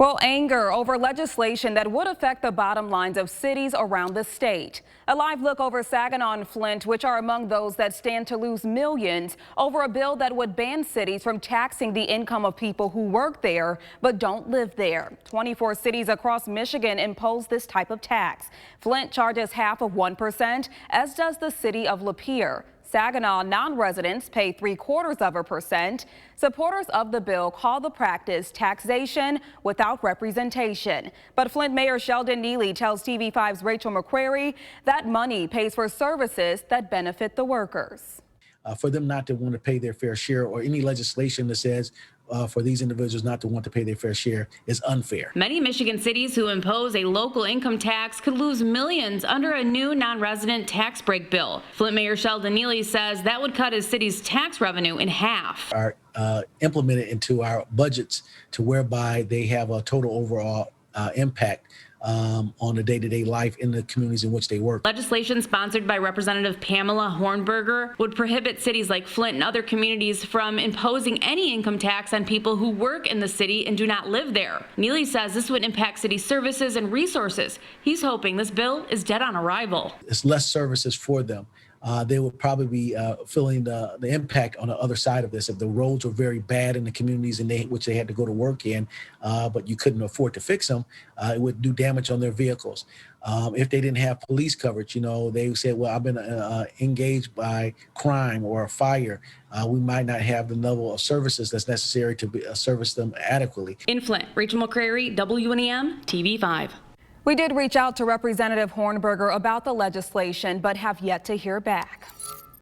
Well, anger over legislation that would affect the bottom lines of cities around the state. A live look over Saginaw and Flint, which are among those that stand to lose millions over a bill that would ban cities from taxing the income of people who work there but don't live there. 24 cities across Michigan impose this type of tax. Flint charges half of 1%, as does the city of Lapeer. Saginaw non-residents pay 0.75%. Supporters of the bill call the practice taxation without representation. But Flint Mayor Sheldon Neely tells TV5's Rachel McQuarrie that money pays for services that benefit the workers. For them not to want to pay their fair share, or any legislation that says for these individuals not to want to pay their fair share, is unfair. Many Michigan cities who impose a local income tax could lose millions under a new non-resident tax break bill. Flint Mayor Sheldon Neely says that would cut his city's tax revenue in half. Are implemented into our budgets to whereby they have a total overall impact on the day-to-day life in the communities in which they work. Legislation sponsored by Representative Pamela Hornberger would prohibit cities like Flint and other communities from imposing any income tax on people who work in the city and do not live there. Neely says this would impact city services and resources. He's hoping this bill is dead on arrival. It's less services for them. They will probably be feeling the impact on the other side of this. If the roads were very bad in the communities in which they had to go to work in, but you couldn't afford to fix them, it would do damage on their vehicles. If they didn't have police coverage, they said, well, I've been engaged by crime or a fire. We might not have the level of services that's necessary to service them adequately. In Flint, Rachel McQuarrie, WNEM, TV5. We did reach out to Representative Hornberger about the legislation, but have yet to hear back.